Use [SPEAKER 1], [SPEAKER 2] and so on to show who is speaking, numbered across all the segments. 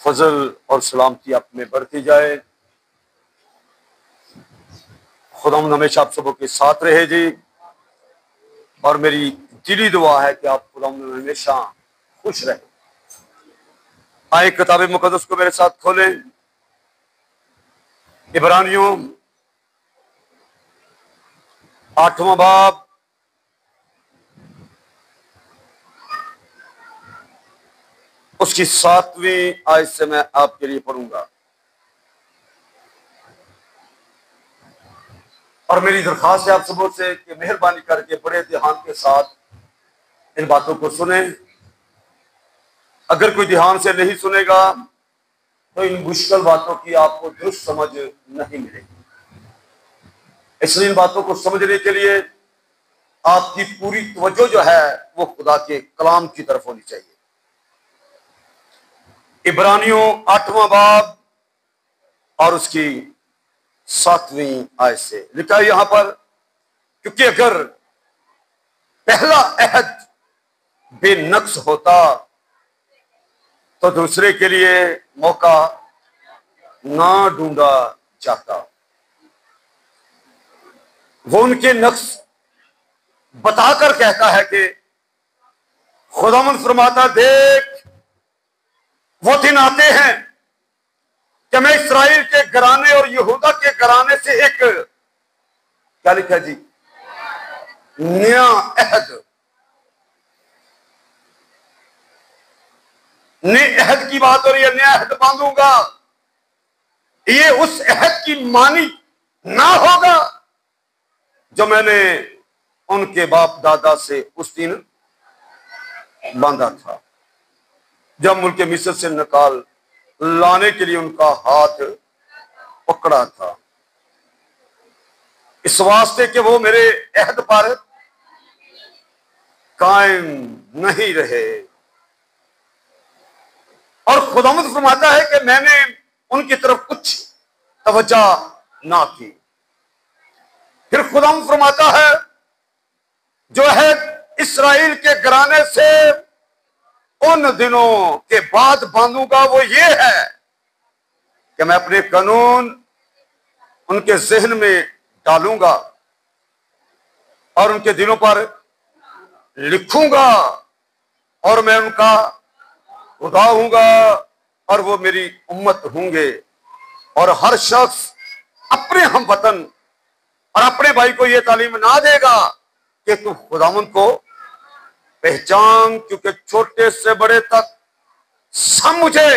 [SPEAKER 1] फजल और सलामती आप में बढ़ती जाए। खुदावंद हमेशा आप सबों के साथ रहे जी। और मेरी दिली दुआ है कि आप खुदावंद में हमेशा खुश रहे। आए किताब मुकद्दस को मेरे साथ खोलें। इब्रानियों 8वां बाब उसकी 7वीं आयत से मैं आपके लिए पढ़ूंगा। और मेरी दरखास्त है आप सबों से कि मेहरबानी करके बड़े ध्यान के साथ इन बातों को सुने। अगर कोई ध्यान से नहीं सुनेगा तो इन मुश्किल बातों की आपको दुरुस्त समझ नहीं मिलेगी। इसलिए इन बातों को समझने के लिए आपकी पूरी तवज्जो जो है वो खुदा के कलाम की तरफ होनी चाहिए। इब्रानियों 8वां बाब और उसकी 7वीं आयत से लिखा है यहां पर, क्योंकि अगर पहला अहद बेनक्स होता तो दूसरे के लिए मौका ना ढूंढा जाता। वो उनके नक्स बताकर कहता है कि खुदावंद फरमाता, देख वो दिन आते हैं कि मैं इस्राएल के घराने और यहूदा के घराने से एक, क्या लिखा जी, नया अहद, नए अहद की बात हो रही है, नया अहद बांधूंगा। ये उस अहद की मानी ना होगा जो मैंने उनके बाप दादा से उस दिन बांधा था, जब मुल्क मिस्र से निकाल लाने के लिए उनका हाथ पकड़ा था, इस वास्ते कि वो मेरे अहद पर कायम नहीं रहे। और खुदावंद फरमाता है कि मैंने उनकी तरफ कुछ तवज्जो ना की। फिर खुदावंद फरमाता है, जो है इस्राएल के घराने से उन दिनों के बाद बांधूंगा, वो ये है कि मैं अपने कानून उनके जहन में डालूंगा और उनके दिलों पर लिखूंगा, और मैं उनका खुदा हूंगा और वो मेरी उम्मत होंगे। और हर शख्स अपने हम वतन और अपने भाई को यह तालीम ना देगा कि तू खुदावंद को पहचान, क्योंकि छोटे से बड़े तक सब मुझे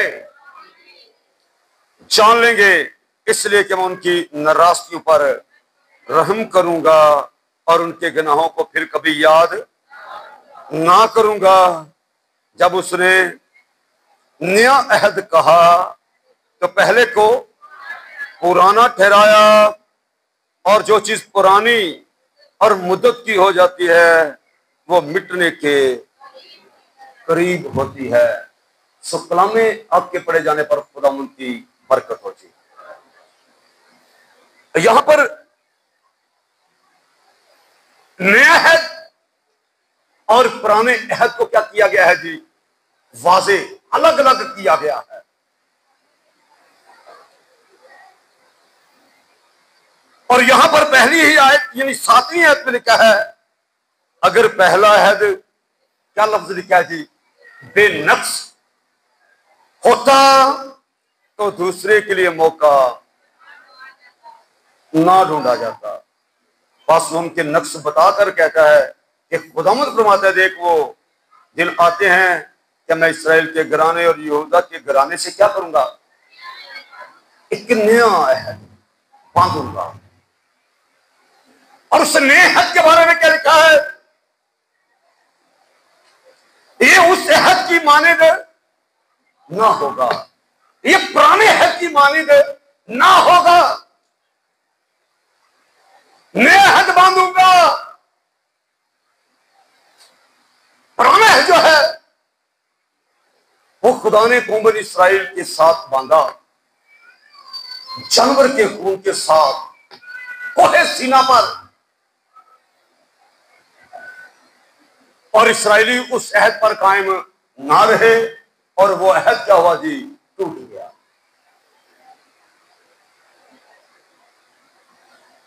[SPEAKER 1] जान लेंगे, इसलिए कि मैं उनकी नाराजगियों पर रहम करूंगा और उनके गुनाहों को फिर कभी याद ना करूंगा। जब उसने नया अहद कहा तो पहले को पुराना ठहराया, और जो चीज पुरानी और मुद्दत की हो जाती है वो मिटने के करीब होती है। सो कलामे आपके पढ़े जाने पर खुदावंद की बरकत होती है। यहां पर नया अहद और पुराने अहद को क्या किया गया है जी, वाजे अलग अलग किया गया है। और यहां पर पहली ही आयत यानी 7वीं आयत में लिखा है, अगर पहला अहद, क्या लफ्ज लिखा है जी, बेनक्स होता तो दूसरे के लिए मौका ना ढूंढा जाता। बस उनके नक्श बताकर कहता है कि खुदावंद फरमाता है, देख वो दिन आते हैं कि मैं इस्राएल के घराने और यहूदा के घराने से क्या करूंगा, एक नया अहद बांधूंगा। और उस नए अहद के बारे में क्या लिखा है, ये उस अहद की मानिद ना होगा, ये पुराने अहद की मानिद ना होगा। नया अहद बांधूंगा, पुराना अहद जो है वो खुदा ने कौम बनी इस्राएल के साथ बांधा, जानवर के खून के साथ कोहे सीना पर। और इस्राएली उस अहद पर कायम ना रहे, और वो अहद क्या हुआ जी, टूट गया।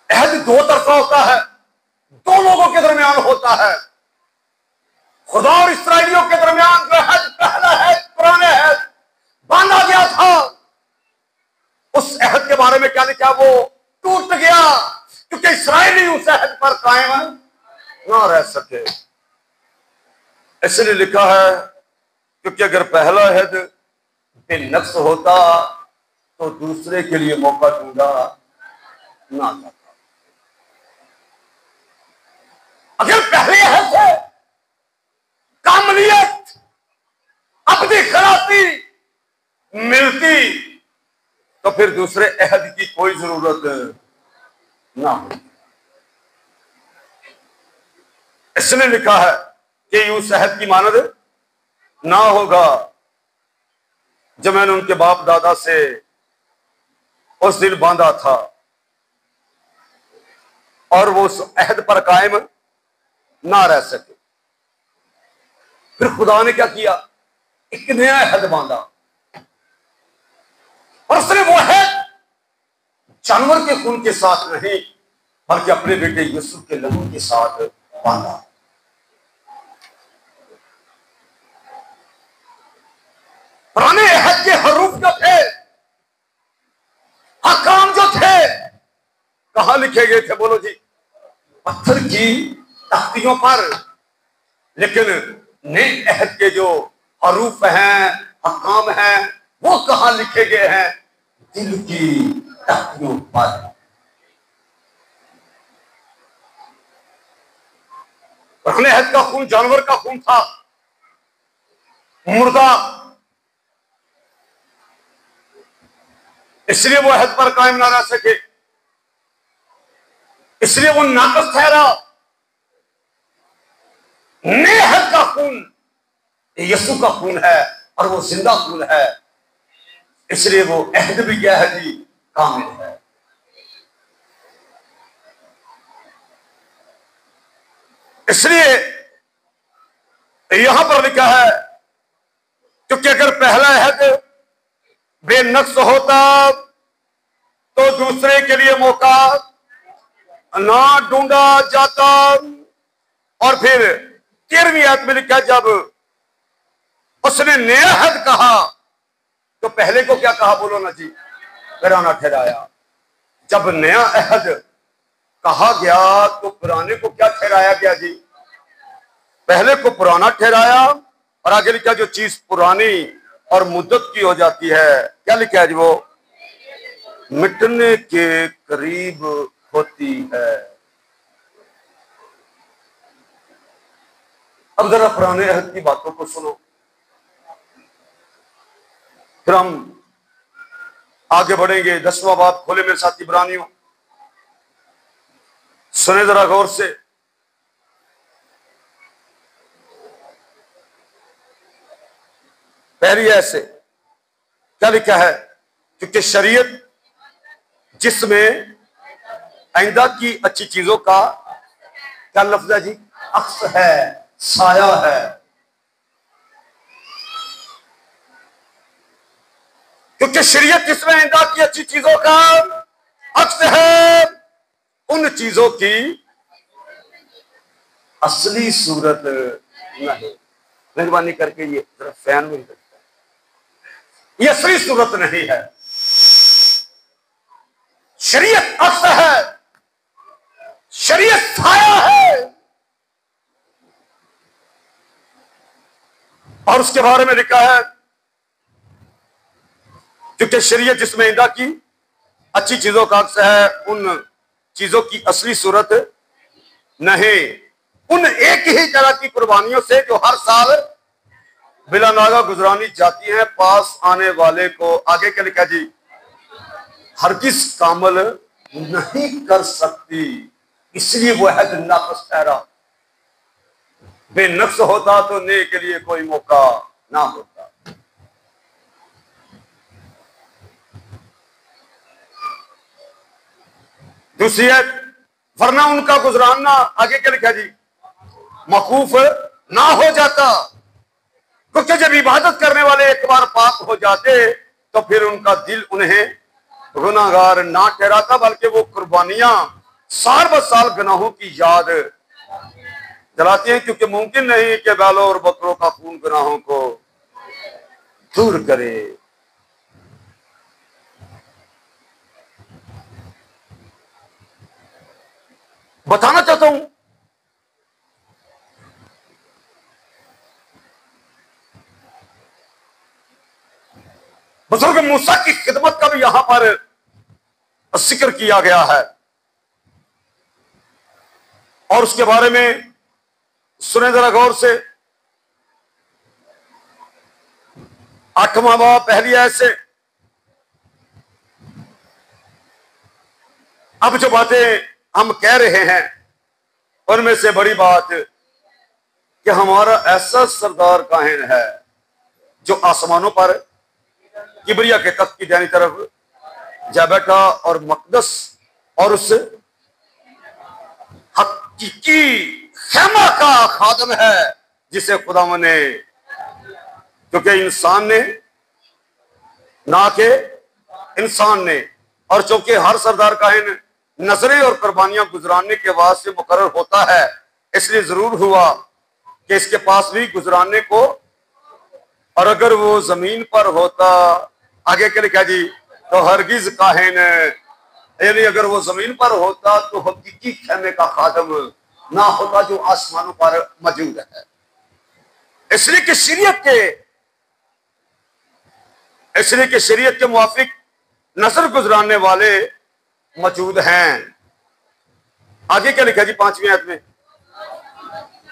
[SPEAKER 1] अहद दो तरफा होता है, दो लोगों के दरमियान होता है। खुदा और इस्राएलियों के दरमियान जो अहद, पहला अहद, पुराने अहद बांधा गया था, उस अहद के बारे में क्या लिखा? वो टूट गया, क्योंकि इस्राएली उस अहद पर कायम ना रह सके। इसलिए लिखा है, क्योंकि अगर पहला अहद बेनक्स होता तो दूसरे के लिए मौका ढूंढा ना जाता। अगर पहले अहद से कामलियत, अपनी खलासी मिलती तो फिर दूसरे अहद की कोई जरूरत ना हो। इसने लिखा है कि उस अहद की मानद ना होगा जब मैंने उनके बाप दादा से उस दिन बांधा था, और वो उस अहद पर कायम ना रह सके। फिर खुदा ने क्या किया? एक नया अहद बांधा, और उसने वो अहद जानवर के खून के साथ नहीं, बल्कि अपने बेटे यूसुफ के लहू के साथ बांधा। पुराने अहद के हरूफ जो थे, हकाम जो थे, कहां लिखे गए थे? बोलो जी, पत्थर की तख्तियों पर। लेकिन नए अहद के जो हरूफ हैं, हकाम हैं, वो कहां लिखे गए हैं? दिल की तख्तियों पर। पुराने अहद का खून जानवर का खून था, मुर्दा, इसलिए वो अहद पर कायम ना रह सके, इसलिए वो नाकस ठहरा। नए अहद का खून यीशु का खून है, और वो जिंदा खून है, इसलिए वो अहद भी क्या है जी? कामिल है। इसलिए यहां पर लिखा है, क्योंकि अगर पहला अहद बेनक्स होता तो दूसरे के लिए मौका ना ढूंढा जाता। और फिर 13वीं आयत में लिखा, जब उसने नया अहद कहा तो पहले को क्या कहा? बोलो ना जी, पुराना ठहराया। जब नया अहद कहा गया तो पुराने को क्या ठहराया गया जी? पहले को पुराना ठहराया। और आगे लिखा, जो चीज पुरानी और मुद्दत की हो जाती है, क्या लिखा है जी? वो मिटने के करीब होती है। अब जरा पुराने अहद की बातों को सुनो, फिर हम आगे बढ़ेंगे। 10वां बाब खोले मेरे साथ इब्रानियों, सुने जरा गौर से। पहली ऐसे क्या लिखा है? क्योंकि शरीयत जिसमें आइंदा की अच्छी चीजों का क्या लफ्ज है जी? अक्स है, साया है। क्योंकि शरीयत जिसमें आइंदा की अच्छी चीजों का अक्स है, उन चीजों की असली सूरत नहीं। मेहरबानी करके ये जरा फैन में करता है, ये असली सूरत नहीं है। शरीयत अक्स है, शरीयत साया है। और उसके बारे में लिखा है, क्योंकि शरीयत जिसमें आइंदा की अच्छी चीजों का अक्स है, उन चीजों की असली सूरत नहीं। उन एक ही तरह की कुर्बानियों से जो हर साल बिला नागा गुजरानी जाती हैं, पास आने वाले को आगे क्या लिखा जी? हरगिज़ कामल नहीं कर सकती। इसलिए वो अहद नाक़िस ठहरा। बेनक्स होता तो नए के लिए कोई मौका ना होता। दूसरी है, वरना उनका गुजराना आगे क्या लिखा जी? मौकूफ ना हो जाता। क्योंकि जब इबादत करने वाले एक बार पाक हो जाते तो फिर उनका दिल उन्हें गुनाहगार ना ठहराता, बल्कि वो कुर्बानियां साल ब साल गुनाहों की याद दिलाती हैं, क्योंकि मुमकिन नहीं कि बैलों और बकरों का खून गुनाहों को दूर करे। बताना चाहता हूं बुजुर्ग मूसा की खिदमत का भी यहां पर जिक्र किया गया है, और उसके बारे में सुने जरा गौर से। 8वां बाब पहली आयत से। अब जो बातें हम कह रहे हैं उनमें से बड़ी बात कि हमारा ऐसा सरदार काहिन है जो आसमानों पर किबरिया के तख्त की दाहिनी तरफ जा बैठा और मकदस और उस हकीकी खेमा का खादम है जिसे खुदा ने, क्योंकि इंसान ने ना के इंसान ने, और चूंकि हर सरदार काहिन नजरें और कुर्बानियां गुजराने के वास्ते मुकर्रर होता है, इसलिए जरूर हुआ कि इसके पास भी गुजराने को, और अगर वो जमीन पर होता, आगे के लिखा जी, तो हरगिज काहिन, यानी अगर वो जमीन पर होता तो हकीकी खेमे का खादम ना होता जो आसमानों पर मौजूद है। इसलिए कि शरीयत के मुआफिक नजर गुजराने वाले मौजूद हैं। आगे क्या लिखा जी 5वीं आयत में,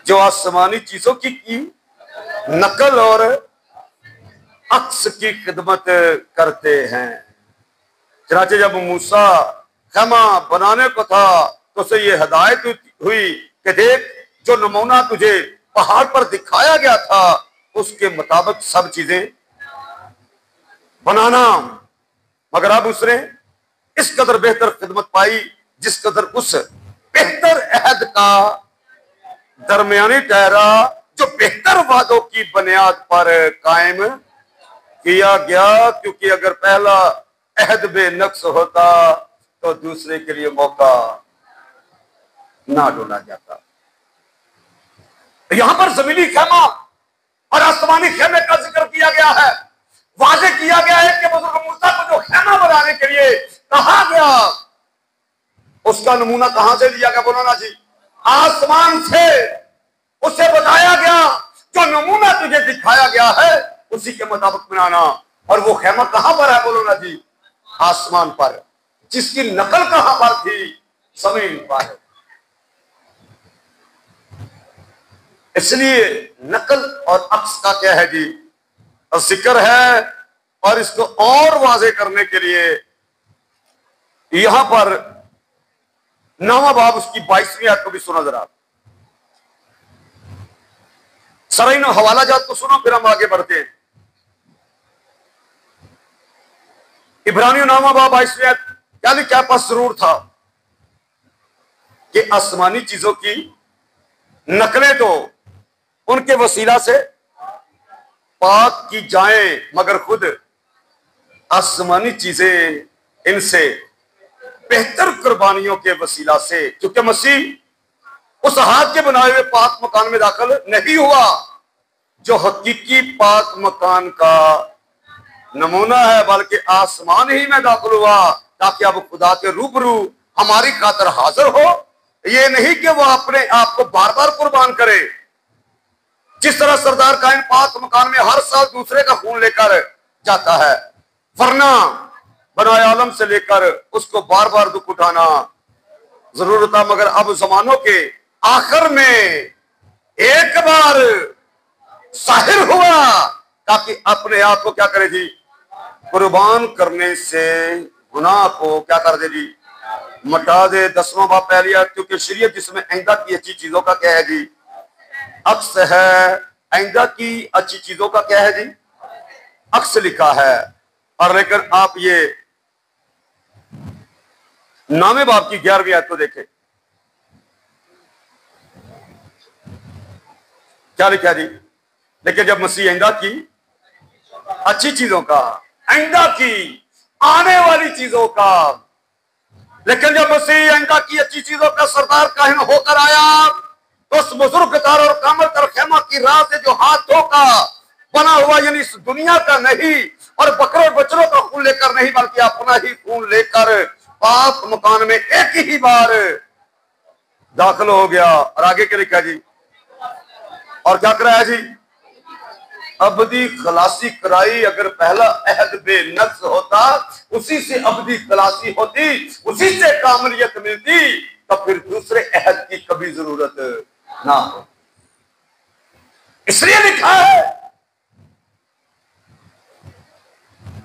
[SPEAKER 1] जो आसमानी चीजों की नकल और अक्स की खिदमत करते हैं। चनाचे जब मूसा खेमा बनाने को था तो उसे ये हिदायत हुई कि देख, जो नमूना तुझे पहाड़ पर दिखाया गया था उसके मुताबिक सब चीजें बनाना, मगर अब उसने इस कदर बेहतर खिदमत पाई जिस कदर उस बेहतर अहद का दरमियानी ठहरा जो बेहतर वादों की बुनियाद पर कायम किया गया, क्योंकि अगर पहला अहद बेनक्स होता तो दूसरे के लिए मौका ना ढूंढा जाता। यहां पर जमीनी खेमा और आसमानी खेमे का जिक्र किया गया है। वाजे किया गया है कि बुजुर्ग मूसा को जो खेमा बनाने के लिए कहा गया उसका नमूना कहां से लिया गया, बोलो ना जी, आसमान से। उसे बताया गया जो नमूना तुझे दिखाया गया है उसी के मुताबिक बनाना, और वो खेमा कहां पर है, बोलो ना जी, आसमान पर। जिसकी नकल कहां पर थी, जमीन पर। इसलिए नकल और अक्स का क्या है जी, जिक्र है, और इसको और वाजे करने के लिए यहां पर 9वां बाब उसकी 22वीं आयत को भी सुना जरा। सराइन हवाला जात को सुनो, फिर हम आगे बढ़ते हैं। इब्रानियों 9वां बाब 22वीं आयत, यानी क्या पास जरूर था कि आसमानी चीजों की नकलें तो उनके वसीला से पाक की जाएं, मगर खुद आसमानी चीजें इनसे बेहतर कुर्बानियों के वसीला से, क्योंकि मसीह उस हाथ के बनाए हुए पाक मकान में दाखिल नहीं हुआ जो हकीकी पाक मकान का नमूना है, बल्कि आसमान ही में दाखिल हुआ ताकि अब खुदा के रूबरू हमारी खातिर हाजिर हो। ये नहीं कि वो अपने आप को बार बार कुर्बान करे, जिस तरह सरदार कायन पाक मकान में हर साल दूसरे का खून लेकर जाता है, वरना बनाए आलम से लेकर उसको बार बार दुख उठाना जरूर था। मगर अब जमानों के आखिर में एक बार जाहिर हुआ ताकि अपने आप को क्या करे जी, कुर्बान करने से गुनाह को क्या कर दे जी, मटा दे। 10वां बाब पहली आयत, क्योंकि शरीयत जिसमें आइंदा की अच्छी चीजों का क्या है जी, अक्स है। आइंदा की अच्छी चीजों का क्या है जी, अक्स लिखा है। और लेकिन आप ये 9वें बाब की 11वीं आयत को देखें, क्या लिखा जी, लेकिन जब मसीह आइंदा की अच्छी चीजों का आइंदा की, आने वाली चीजों का। लेकिन जब मसीह आइंदा की अच्छी चीजों का सरदार काहिन होकर आया तो उस बुजुर्ग तार और कामल तर खेमा की राह से जो हाथों का बना हुआ, यानी इस दुनिया का नहीं और बकरों बच्चों का खून लेकर नहीं, बल्कि अपना ही खून लेकर पाप मकान में एक ही बार दाखिल हो गया। और आगे क्या लिखा जी? और क्या कराया जी? अबदी खलासी कराई। अगर पहला अहद बेनक्स होता, उसी से अबदी खलासी होती, उसी से कामलियत मिलती, तो फिर दूसरे अहद की कभी जरूरत ना हो। इसलिए लिखा है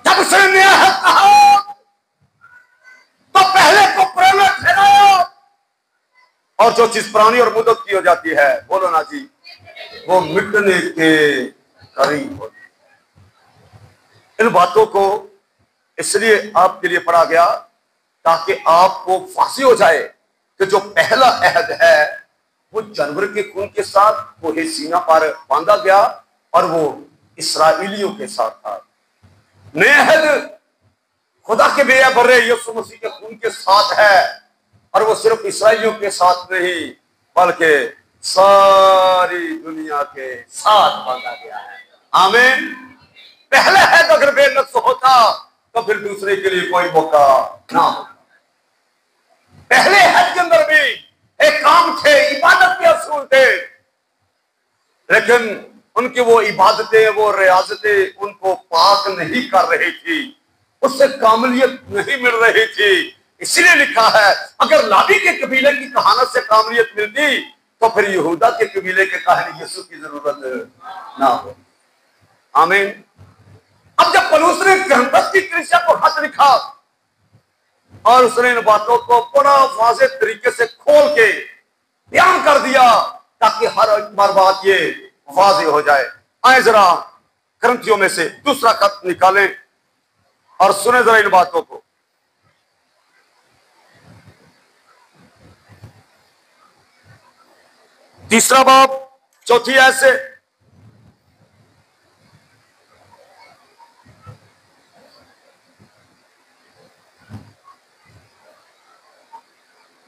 [SPEAKER 1] जब उसने नया अहद कहा तो पहले को पुराना ठहराया, और जो चीज पुरानी और मुद्दत की हो जाती है, बोलो ना जी, वो मिटने के करीब होती। इन बातों को इसलिए आपके लिए पढ़ा गया ताकि आपको फांसी हो जाए कि जो पहला अहद है वो जानवर के खून के साथ कोहे सीना पर बांधा गया और वो इसराइलियों के साथ था। नया अहद खुदा के बेया बर्रे यीशु मसीह के खून के साथ है, और वो सिर्फ इसराइलियों के साथ नहीं बल्कि सारी दुनिया के साथ बांधा गया है। आमीन। पहला है तो अगर बेनक्स होता तो फिर दूसरे के लिए कोई मौका ना होता। पहले हज के अंदर भी एक काम थे, इबादत के असूल थे, लेकिन उनकी वो इबादतें, वो रियाजतें उनको पाक नहीं कर रही थी, उससे कामलियत नहीं मिल रही थी। इसलिए लिखा है अगर लावी के कबीले की कहानत से कामलियत मिलती तो फिर यहूदा के कबीले के काहिन यीशु की जरूरत ना हो। आमीन। अब जब पौलुस ने गंधक की कलीसिया को खत लिखा और उसने इन बातों को बड़ा वाज़ेह तरीके से खोल के बयान कर दिया ताकि हर एक बार बात ये वाज़ेह हो जाए। आए जरा ग्रंथियों में से दूसरा खत निकालें और सुने जरा इन बातों को। तीसरा बाब, चौथी आयत से।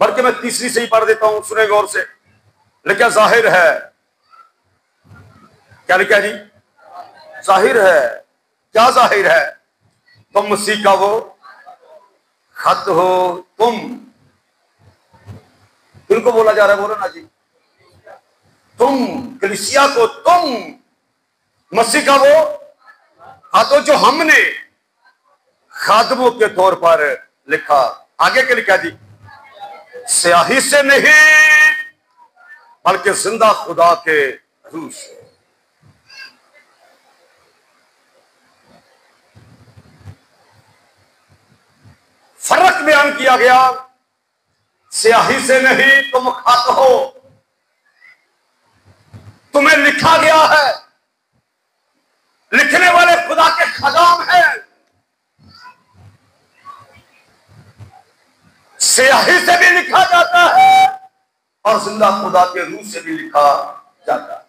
[SPEAKER 1] बल्कि मैं तीसरी से ही पढ़ देता हूं, सुने गौर से। लेकिन जाहिर है, क्या लिखा जी? जाहिर है। क्या जाहिर है? तुम मसीह का वो खत हो। तुम किनको बोला जा रहा है? बोलो ना जी। तुम कलीसिया को, तुम मसीह का वो खत हो जो हमने खादमों के तौर पर लिखा। आगे क्या लिखा जी? स्याही से नहीं बल्कि जिंदा खुदा के रूह से। फर्क बयान किया गया। स्याही से नहीं तुम खत हो, तुम्हें लिखा गया है, लिखने वाले खुदा के खजाम है। स्याही से भी लिखा जाता है और जिंदा खुदा के रूह से भी लिखा जाता है।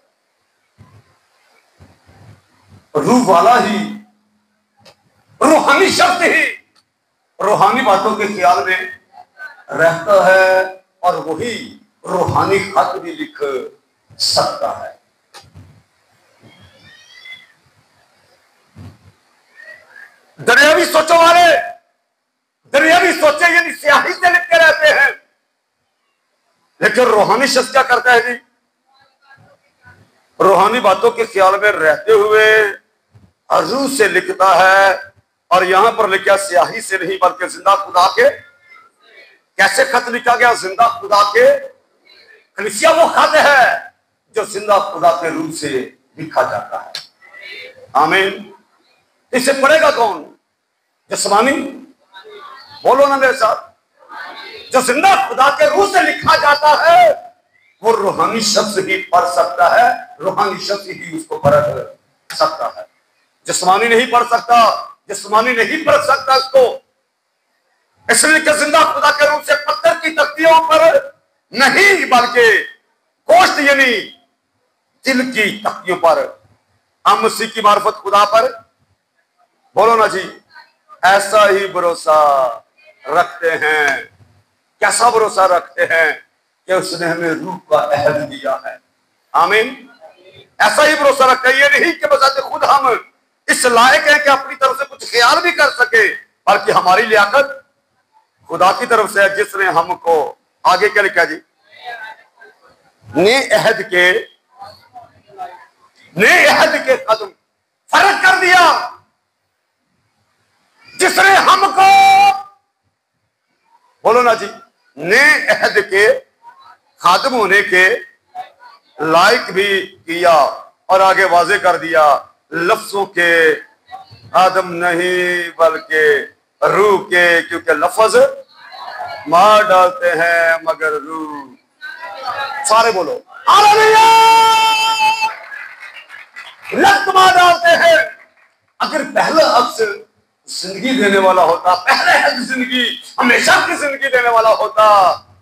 [SPEAKER 1] रूह वाला ही, रूहानी शब्द ही रूहानी बातों के ख्याल में रहता है और वही रूहानी खत भी लिख सकता है। दरियावी सोचों वाले दरियावी सोचे यानी स्याही से लिख के रहते हैं, लेकिन रूहानी शख्स क्या करता है जी? रूहानी बातों के ख्याल में रहते हुए रूह से लिखता है। और यहां पर लिखा स्याही से नहीं बल्कि जिंदा खुदा के। कैसे खत लिखा गया? जिंदा खुदा के। कलीसिया वो खत है जो जिंदा खुदा के रूह से लिखा जाता है। आमीन। इसे पढ़ेगा कौन? जिस्मानी? बोलो ना मेरे साथ। जो जिंदा खुदा के रूह से लिखा जाता है वो रूहानी शख्स ही पढ़ सकता है, रूहानी शख्स ही उसको पढ़ सकता है। जिस्मानी नहीं पढ़ सकता, जिस्मानी नहीं पढ़ सकता इसको। इसलिए कि जिंदा खुदा के रूह से पत्थर की तख्तियों पर नहीं बल्कि गोश्त यानी दिल की तख्तियों पर, हम मसीह की मार्फत खुदा पर बोलो ना जी, ऐसा ही भरोसा रखते हैं। कैसा भरोसा रखते हैं कि उसने हमें रूह का अहद दिया है। आमीन। ऐसा ही भरोसा रखते हैं, ये नहीं कि बजाते खुद हम इस लायक हैं कि अपनी तरफ से कुछ ख्याल भी कर सके, बल्कि हमारी लियाकत खुदा की तरफ से है, जिसने हमको आगे क्या लिखा जी, ने अहद के कदम फर्क कर दिया, जिसने हमको, बोलो ना जी, ने अहद के खादम होने के लायक भी किया। और आगे वाजे कर दिया, लफ्जों के खादम नहीं बल्कि रूह के, क्योंकि लफ्ज मार डालते हैं मगर रूह, सारे बोलो हालेलुया, रक्त मार डालते हैं। अगर पहला अक्सर जिंदगी देने वाला होता, पहले अहद जिंदगी, हमेशा की जिंदगी देने वाला होता,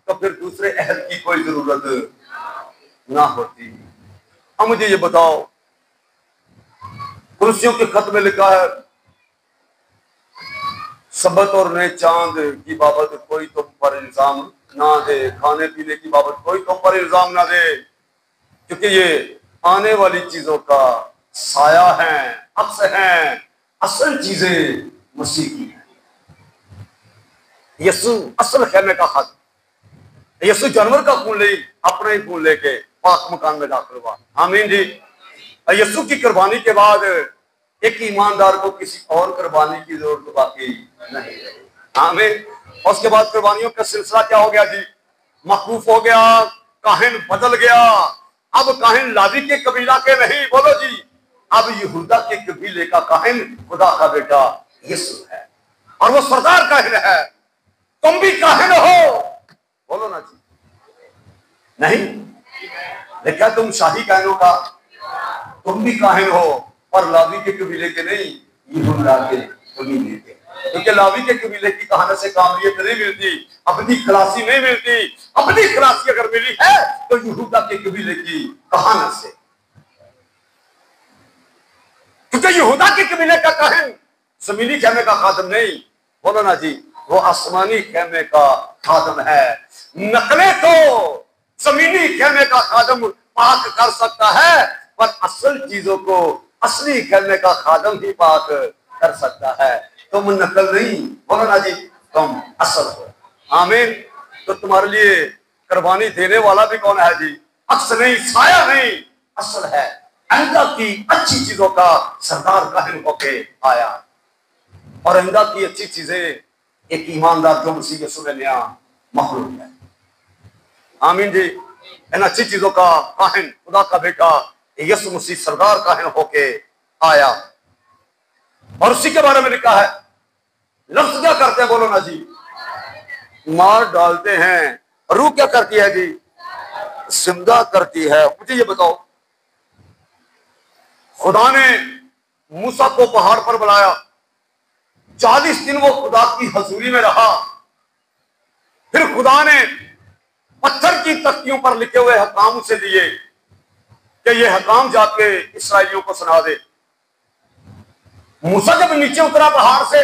[SPEAKER 1] तो फिर दूसरे अहद की कोई जरूरत ना होती। अब मुझे ये बताओ, कुर्सियों के खत में लिखा है, सबत और नए चांद की बाबत कोई तुम पर इल्जाम ना दे, खाने पीने की बाबत कोई तुम पर इल्जाम ना दे, क्योंकि ये आने वाली चीजों का साया है, अक्स है, असल चीजें मसीह की है। यीशु असल खेमे का खत, यीशु जानवर का खून ले, अपना ही खून लेके पाक मकान में दाखिल हुआ। आमीन जी। यीशु की कुर्बानी के बाद एक ईमानदार को किसी और कुर्बानी की जरूरत बाकी नहीं है। आमीन। उसके बाद कुर्बानियों का सिलसिला क्या हो गया जी, मखूफ हो गया, काहिन बदल गया। अब काहिन लावी के कबीला के नहीं, बोलो जी, अब यहूदा के कबीले का काहिन खुदा का बेटा यीशु है, और वो सरदार काहिन है। तुम भी काहिन हो, बोलो ना जी, नहीं देखा तुम शाही काहिनों का, तुम भी काहिन हो, और लावी के कबीले के नहीं, यहूदा के कबीले के, क्योंकि लावी के कबीले की कहानी से कामयाबी नहीं मिलती, अपनी खलासी नहीं मिलती। अपनी खलासी अगर मिली है तो यहूदा के कबीले की कहानी से, क्योंकि यहूदा के कबीले का काहिन जमीनी खेमे का खादम नहीं, बोलो ना जी, वो आसमानी खेमे का खादम है। नकले तो जमीनी खेमे का खादम पाक कर सकता है, पर असल चीजों को असली खेमे का खादम ही पाक कर सकता है। तुम नकल नहीं, बोलो ना जी, तुम असल हो। आमीन। तो तुम्हारे लिए कुर्बानी देने वाला भी कौन है जी, अक्स नहीं, साया नहीं, असल है। अहदा की अच्छी चीजों का सरदार काहिन होके आया, और अहदा की अच्छी चीजें एक ईमानदार जो मसीह यीशु में नया मखलूक है। आमीन जी। इन अच्छी चीजों का काहिन खुदा का बेटा यीशु मसीह सरदार काहिन होके आया, और उसी के बारे में लिखा है, लफ्ज क्या करते हैं, बोलो ना जी, मार डालते हैं, रूह क्या करती है जी, जिंदा करती है। मुझे ये बताओ, खुदा ने मूसा को पहाड़ पर बुलाया, 40 दिन वो खुदा की हजूरी में रहा, फिर खुदा ने पत्थर की तख्तियों पर लिखे हुए हकाम उसे दिए कि ये हकाम जाके इसराइलियों को सुना दे। मूसा जब नीचे उतरा पहाड़ से,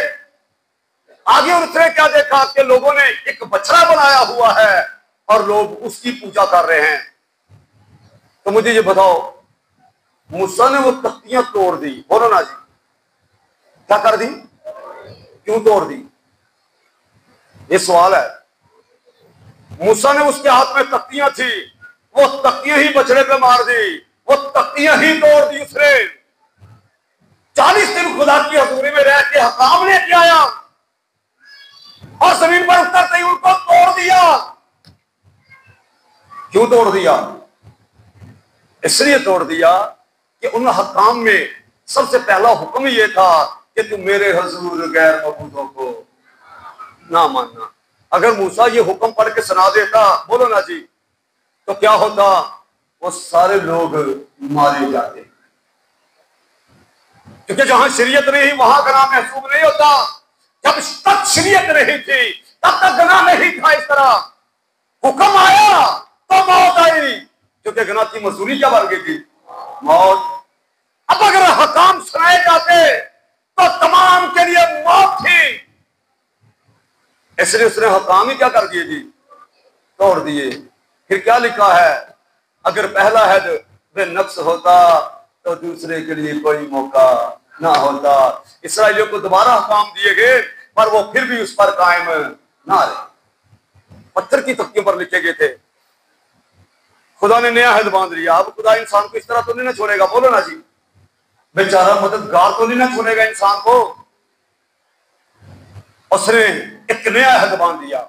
[SPEAKER 1] आगे उतरे, क्या देखा कि लोगों ने एक बछड़ा बनाया हुआ है और लोग उसकी पूजा कर रहे हैं। तो मुझे ये बताओ, मूसा ने वो तख्तियां तोड़ दी, बोलो ना जी, क्या कर दी, क्यों तोड़ दी, ये सवाल है। मूसा ने, उसके हाथ में तख्तियां थी, वो तख्तियां ही बछड़े पे मार दी, वो तख्तियां ही तोड़ दी उसने। 40 दिन खुदा की हजूरी में रह के हकाम लेके आया, और जमीन पर उतरते ही उनको तोड़ दिया। क्यों तोड़ दिया, इसलिए तोड़ दिया कि उन हकाम में सबसे पहला हुक्म ये था कि तुम मेरे हुजूर गैर मबूदों को ना मानना। अगर मूसा ये हुक्म पढ़ के सुना देता, बोलो ना जी, तो क्या होता, वो सारे लोग मारे जाते, क्योंकि जहां शरीयत नहीं वहां गुनाह महसूब नहीं होता। जब तक शरीयत नहीं थी तब तक गुनाह नहीं था। इस तरह हुक्म आया तो मौत आई, क्योंकि गुनाह की मजदूरी क्या बन गई थी, मौत। अब अगर हकाम सुनाए जाते तो तमाम के लिए मौत थी। इसलिए उसने हुकाम ही क्या कर दिए जी, तोड़ दिए। फिर क्या लिखा है, अगर पहला अहद बेनक्स होता तो दूसरे के लिए कोई मौका ना होता। इसराइलियों को दोबारा हुकाम दिए गए पर वो फिर भी उस पर कायम ना रहे, पत्थर की तख्तियों पर लिखे गए थे। खुदा ने नया अहद बांध लिया। अब खुदा इंसान को इस तरह तो नहीं ना छोड़ेगा, बोलो ना जी, बेचारा मददगार तो नहीं ना छोड़ेगा इंसान को। उसने एक नया अहद बांध दिया।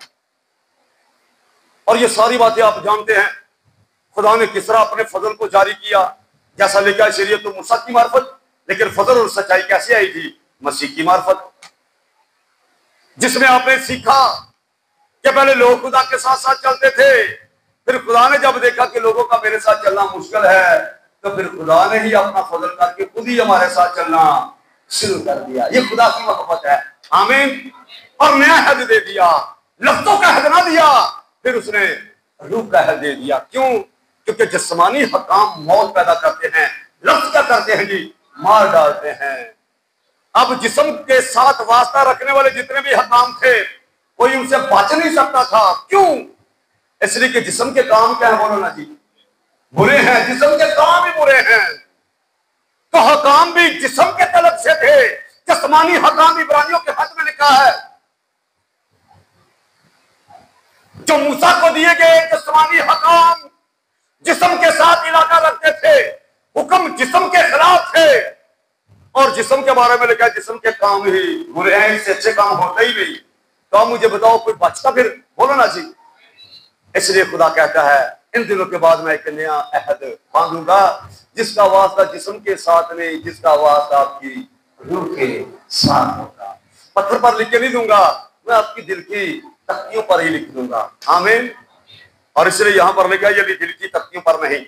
[SPEAKER 1] और ये सारी बातें आप जानते हैं खुदा ने किस तरह अपने फजल को जारी किया। जैसा लिखा है शरीयत तो मूसा की मार्फत, लेकिन फजल और सच्चाई कैसे आई थी, मसीह की मार्फत, जिसमें आपने सीखा कि पहले लोग खुदा के साथ साथ चलते थे, फिर खुदा ने जब देखा कि लोगों का मेरे साथ चलना मुश्किल है तो फिर खुदा ने ही अपना फजल करके खुद ही हमारे साथ चलना शुरू कर दिया। ये खुदा की मोहब्बत है। आमीन। और नया अहद दे दिया, लफ्जों का अहद ना दिया, फिर उसने रूह का अहद दे दिया। क्यों? क्योंकि जिस्मानी हकाम मौत पैदा करते हैं, लफ्ज क्या करते हैं जी, मार डालते हैं। अब जिस्म के साथ वास्ता रखने वाले जितने भी हकाम थे कोई उनसे बच नहीं सकता था। क्यों? इसलिए कि जिस्म के काम क्या है, बोलो ना जी, बुरे हैं। जिस्म के काम ही बुरे हैं। तो हकाम भी जिस्म के तलब से थे। जिस्मानी हकाम इब्रानियों के खत में लिखा है, जो मूसा को दिए गए जिस्मानी हकाम जिस्म के साथ इलाका रखते थे, हुक्म जिस्म के खिलाफ थे। और जिस्म के बारे में लिखा, जिस्म के काम ही बुरे हैं, इससे अच्छे काम होते ही नहीं। तो आप मुझे बताओ कोई बचता फिर, बोलो ना जी। इसलिए खुदा कहता है इन दिनों के बाद मैं एक नया अहद बांधूंगा, जिसका वास्ता जिस्म के साथ नहीं, जिसका वास्ता आपकी रूह के साथ होगा। पत्थर पर लिख के नहीं दूंगा, मैं आपकी दिल की तख्तियों पर ही लिख दूंगा। आमीन। और इसलिए यहां पर लिखा, यदि दिल की तख्तियों पर नहीं,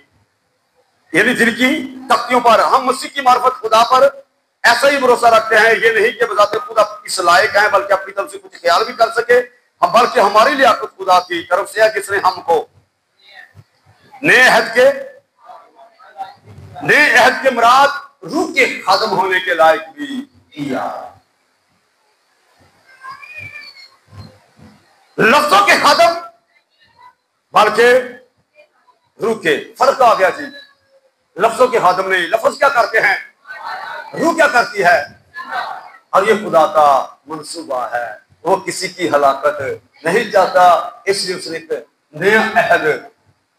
[SPEAKER 1] यदि दिल की तख्तियों पर। हम मसीह की मार्फत खुदा पर ऐसा ही भरोसा रखते हैं। ये नहीं कि बजाते खुदा इस लायक है बल्कि अपनी तरफ से कुछ ख्याल भी कर सके, हम बल्कि हमारी लियाकत खुदा की तरफ से है, जिसने हमको नए अहद के मुराद रूह के खादम होने के लायक भी किया। लफ्जों के खादम बल्कि रूह के। फर्क आ गया जी, लफ्जों के खादम नहीं। लफ्ज क्या करते हैं, रूह क्या करती है। और ये खुदा का मंसूबा है, वो किसी की हलाकत नहीं चाहता। इसलिए उसने एक नया अहद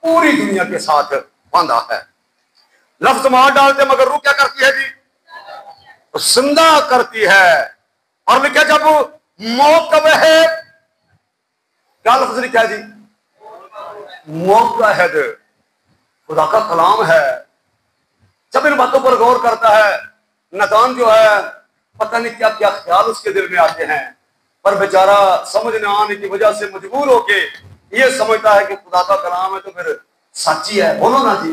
[SPEAKER 1] पूरी दुनिया के साथ बांधा है। लफ्ज मार डालते मगर रूह क्या करती है जी, जिंदा करती है। और लिखा जब मौत का वह, क्या लफ्ज लिखा है जी, मौत का अहद, खुदा का कलाम है। जब इन बातों पर गौर करता है नातान जो है, पता नहीं क्या क्या ख्याल उसके दिल में आते हैं, पर बेचारा समझ न आने की वजह से मजबूर होके ये समझता है कि खुदा का कलाम है तो फिर सच्ची है, बोलो ना जी।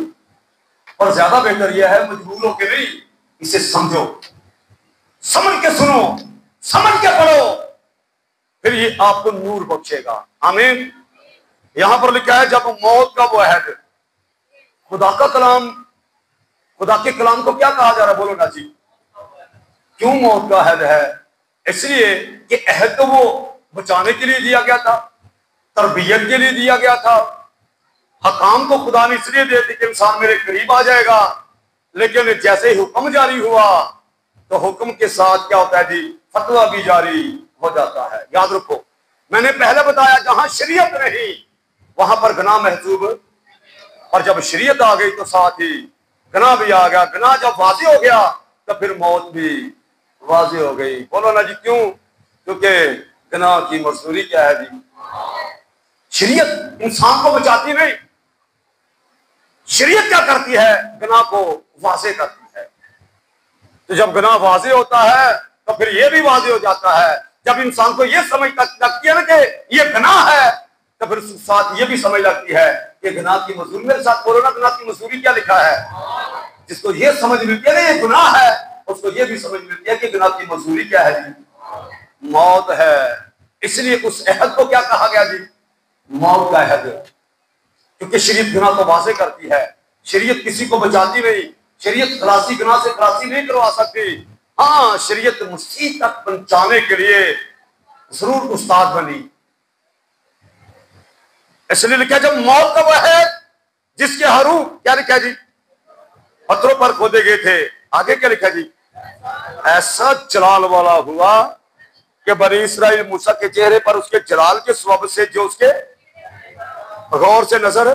[SPEAKER 1] और ज्यादा बेहतर यह है मजबूर होके नहीं, इसे समझो, समझ के सुनो, समझ के पढ़ो, फिर ये आपको नूर बख्शेगा। आमीन। यहां पर लिखा है जब मौत का वो अहद, खुदा का कलाम, खुदा के कलाम को क्या कहा जा रहा है, बोलो ना जी। क्यों मौत का अहद है? इसलिए कि अहद तो वो बचाने के लिए दिया गया था, तरबियत के लिए दिया गया था। हकाम को खुदा ने इसलिए दे दी कि इंसान मेरे करीब आ जाएगा, लेकिन जैसे ही हुक्म जारी हुआ तो हुक्म के साथ क्या होता है जी, फतवा भी जारी हो जाता है। याद रखो, मैंने पहले बताया जहां शरीयत नहीं वहां पर गुनाह महसूब, और जब शरीयत आ गई तो साथ ही गुनाह भी आ गया। गुनाह जब वाज़ेह हो गया तो फिर मौत भी वाज़ेह हो गई। बोलो ना जी। क्यों? क्योंकि गुनाह की मजदूरी क्या है जी, शरीयत इंसान को बचाती नहीं, शरीयत क्या करती है, गुनाह को वाज़ेह करती है। तो जब गुनाह वाज़ेह होता है तो फिर यह भी वाज़ेह हो जाता है। जब इंसान को यह समझ लगती है ना कि यह गुनाह है, तो फिर साथ ये भी समझ लगती है कि गुनाह की मजदूरी, मेरे साथ बोलो ना, गुनाह की मजदूरी क्या लिखा है। जिसको ये समझ मिलती है ना ये गुनाह है, उसको ये भी समझ मिलती है कि गुनाह की मजदूरी क्या है जी, मौत है। इसलिए उस अहद को क्या कहा गया जी, मौत का अहद, क्योंकि शरीयत गुनाह को वाज़ेह करती है। शरीयत किसी को बचाती नहीं, शरीयत खलासी गुनाह से खलासी नहीं करवा सकती। हाँ, शरीयत मसीह तक पहुंचाने के लिए जरूर उस्ताद बनी। इसलिए लिखा जब मौत का वह है जिसके हरूफ क्या लिखा जी, पत्थरों पर खोदे गए थे, आगे क्या लिखा जी, ऐसा जलाल वाला हुआ कि बनी इस्राइल मूसा के चेहरे पर उसके जलाल के स्वभाव से जो उसके गौर से नजर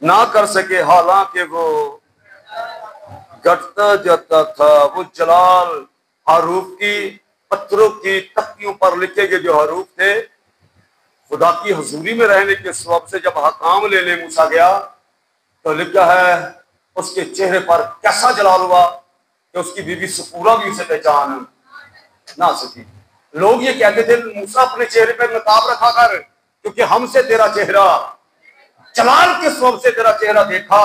[SPEAKER 1] ना कर सके, हालांकि वो घटता जाता था। वो जलाल हरूफ की, पत्थरों की तख्तियों पर लिखे गए जो हरूफ थे, खुदा की हजूरी में रहने के स्वभाव से जब हकाम लेने मूसा गया तो लिखा है उसके चेहरे पर कैसा जलाल हुआ कि उसकी बीवी सपूरा भी उसे पहचान ना सकी। लोग ये कहते थे मूसा अपने चेहरे पर नकाब रखा कर, क्योंकि हमसे तेरा चेहरा, जलाल के स्वभाव से तेरा चेहरा देखा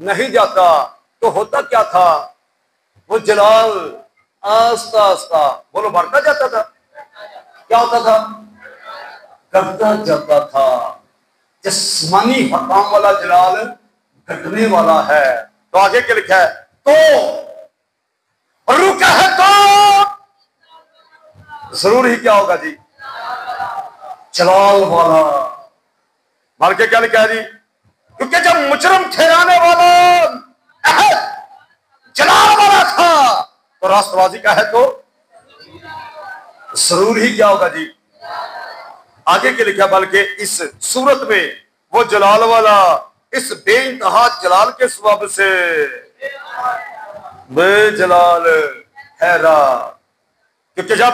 [SPEAKER 1] नहीं जाता। तो होता क्या था, वो जलाल आस्ता आस्ता बोलो बढ़ता जाता था। क्या होता था, करता जाता था। जिस्मानी हकाम वाला जलाल घटने वाला है। तो आगे क्या लिखा है, तो रूह क्या है, तो जरूर ही क्या होगा जी, जलाल वाला। मार के क्या लिखा है जी, क्योंकि जब मुजरम ठहराने वाला जलाल वाला था तो राष्ट्रवादी का है, तो जरूर ही क्या होगा जी, आगे के लिखा, बल्कि इस सूरत में वो जलाल वाला इस बेइंतहा जलाल के स्वभाव से बेजलाल ठहरा। क्योंकि जब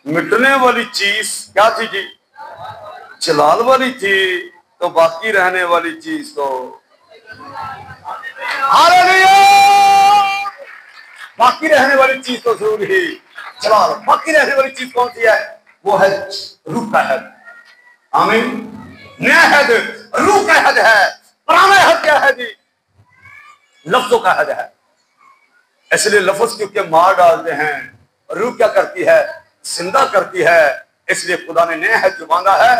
[SPEAKER 1] मिटने वाली चीज क्या थी जी, जलाल वाली थी, तो बाकी रहने वाली चीज तो बाकी रहने वाली चीज तो जरूर ही जलाल। बाकी रहने वाली चीज कौन सी है, वो है रूह का हद। आमीन। नया हद रूह का हद है, पुराना हद क्या है जी, लफ्जों का हद है। इसलिए लफ्ज क्योंकि मार डालते हैं, रूह क्या करती है, जिंदा करती है। इसलिए खुदा ने नया हद जो बांधा है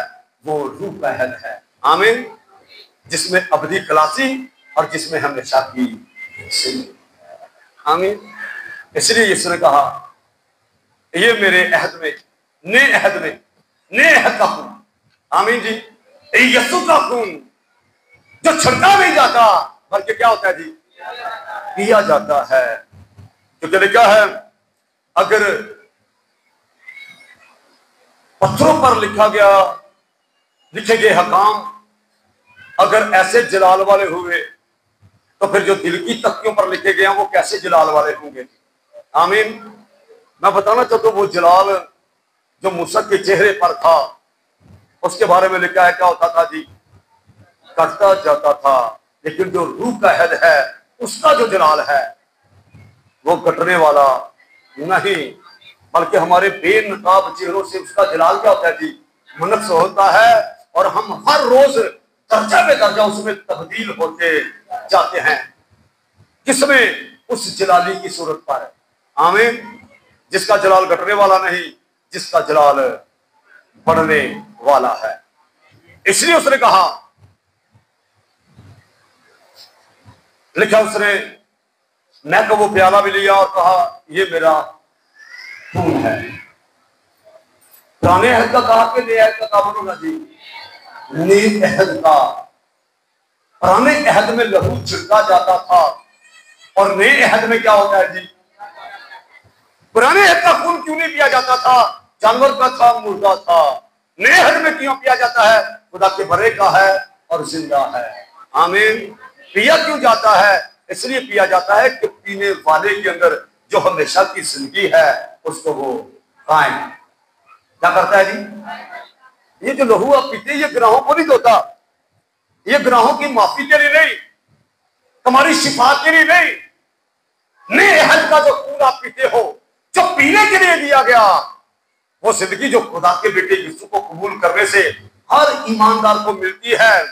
[SPEAKER 1] वो रूह का हद है। आमीन। जिसमें अबदी खलासी और जिसमें हमेशा की जिंदगी। आमीन। इसलिए यीशु ने कहा ये मेरे अहद में, नए अहद में, नए अहद का खून, आमीन जी, यीशु का खून जो छिड़का नहीं जाता बल्कि क्या होता है जी, पिया जाता है। क्योंकि लिखा है अगर पत्थरों पर लिखा गया, लिखे गए हकाम अगर ऐसे जलाल वाले हुए तो फिर जो दिल की तख्तियों पर लिखे गए हैं वो कैसे जलाल वाले होंगे। आमीन। मैं बताना चाहता हूं वो जलाल जो मूसा के चेहरे पर था उसके बारे में लिखा है क्या होता था जी, कटता जाता था। लेकिन जो रूह का हद है उसका जो जलाल है वो कटने वाला नहीं, बल्कि हमारे बेनकाब चेहरों से उसका जलाल क्या होता है जी, मुनक्स होता है। और हम हर रोज दर्जा में दर्जा उसमें तब्दील होते जाते हैं। किसमें, उस जलाली की सूरत पर। आमीन। जिसका जलाल घटने वाला नहीं, जिसका जलाल बढ़ने वाला है। इसलिए उसने कहा, लिखा उसने, मैं वो प्याला भी लिया और कहा ये मेरा खून है। पुराने अहद का कहा कि नए अहद का बोलो ना जी, नए अहद का। पुराने अहद में लहू छिड़का जाता था और नए अहद में क्या होता है जी, पुराने अहद का खून क्यों नहीं पिया जाता था, जानवर का था, मुर्दा था। नए अहद में क्यों पिया जाता है, खुदा के बरे का है और जिंदा है। आमीन। पिया क्यों जाता है, इसलिए पिया जाता है कि पीने वाले के अंदर जो हमेशा की जिंदगी है उसको वो कायम क्या करता है जी। ये जो लहू आप पीते ये गुनाहों को नहीं धोता, ये गुनाहों की माफी के लिए नहीं, तुम्हारी शिफा के लिए नहीं। नए अहद का जो खून आप पीते हो, जो पीने के लिए दिया गया, वो जिंदगी जो खुदा के बेटे यीशु को कबूल करने से हर ईमानदार को मिलती है,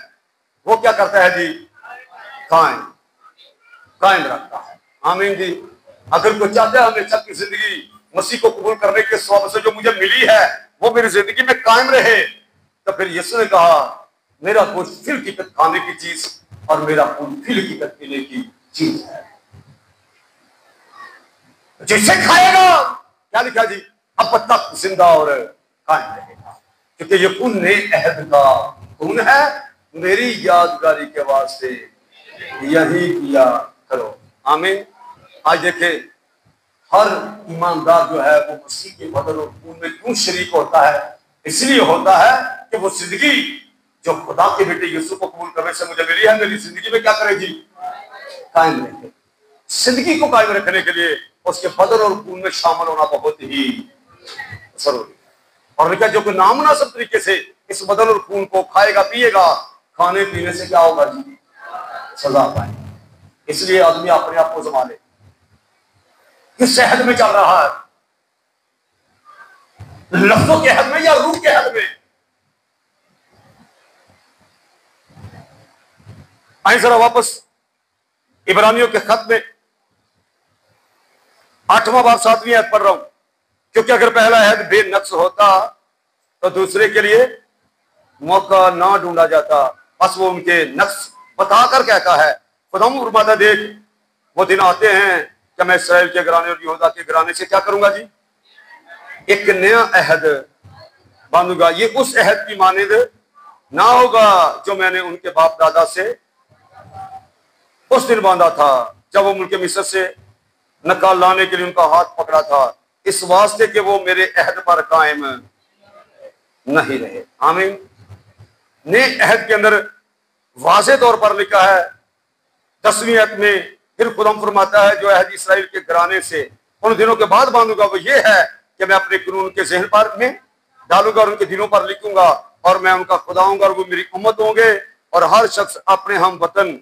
[SPEAKER 1] वो क्या करता है जी, कायम रखता है। आमीन जी। अगर कोई चाहता है हमेशा की जिंदगी मसीह को कबूल करने के स्वभाव से जो मुझे मिली है वो मेरी जिंदगी में कायम रहे, तो फिर यीशु ने कहा मेरा खून फिर हकीकत खाने की चीज और मेरा खून फिर हकीकत पीने की चीज है। जिसे खाएगा, क्या लिखा जी, अब तक जिंदा और कायम रहेगा, क्योंकि ये खून नए अहद का खून है, मेरी यादगारी के वास्ते यही किया करो। आमीन। आज देखे हर ईमानदार जो है वो मसीह के बदन और खून में क्यों शरीक होता है? इसलिए होता है कि वो जिंदगी जो खुदा के बेटे यीशु को कबूल करने से मुझे मिली है, मेरी जिंदगी में क्या करेगी? कायम रखे। जिंदगी को कायम रखने के लिए उसके बदन और खून में शामिल होना बहुत ही जरूरी है। और लिखा जो कोई नामुनासिब तरीके से इस बदन और खून को खाएगा पिएगा, खाने पीने से क्या होगा जी? सजा पाएगा। इसलिए आदमी अपने आप को संभाले। किस शहद में चल रहा है? लफ्जों के हद में या रूह के हद में? आइए जरा वापस इब्रानियों के खत में 8वां बाब 7वीं आयत पढ़ रहा हूं, क्योंकि अगर पहला अहद बेनक्स होता तो दूसरे के लिए मौका ना ढूंढा जाता, बस वो उनके नक्स बताकर कहता है। खुदा फरमाता, देख वो दिन आते हैं कि मैं इस्राएल के घराने और यहूदा के घराने से क्या करूंगा जी? एक नया अहद बांधूंगा। ये उस अहद की मानिंद ना होगा जो मैंने उनके बाप दादा से उस दिन बांधा था जब वो मुल्क मिस्र से निकाल लाने के लिए उनका हाथ पकड़ा था, इस वास्ते कि वो मेरे अहद पर कायम नहीं रहे। आमीन। नए अहद के अंदर वाज़े तौर पर लिखा है 10वीं आयत में, फिर खुदा फरमाता है जो अहद इस्राएल के घराने से उन दिनों के बाद बांधूंगा वो ये है कि मैं अपने कानून के ज़हन पर में डालूंगा और उनके दिलों पर लिखूंगा, और मैं उनका खुदा हूंगा और वो मेरी उम्मत होंगे। और हर शख्स अपने हम वतन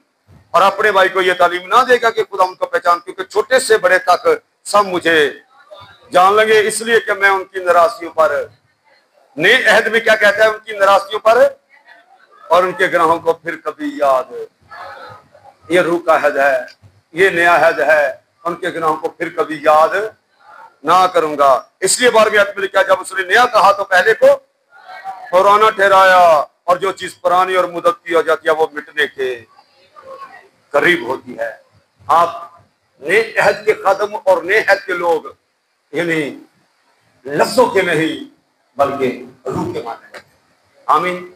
[SPEAKER 1] और अपने भाई को यह तालीम ना देगा कि खुदा उनका पहचान, क्योंकि छोटे से बड़े तक सब मुझे जान लेंगे, इसलिए कि मैं उनकी नाराजगियों पर, नए अहद में क्या कहता है, उनकी नाराजगियों पर और उनके गुनाहों को फिर कभी याद। ये रूह का अहद है, ये नया अहद है, उनके गुनाहों को फिर कभी याद ना करूंगा। इसलिए 12वीं आयत में लिखा, जब उसने नया कहा तो पहले को पुराना ठहराया, और जो चीज पुरानी और मुद्दत की हो जाती है वो मिटने के करीब होती है। आप नए अहद के कदम और नए अहद के लोग, यानी लफ्जों के नहीं बल्कि रूह के माने। आमीन।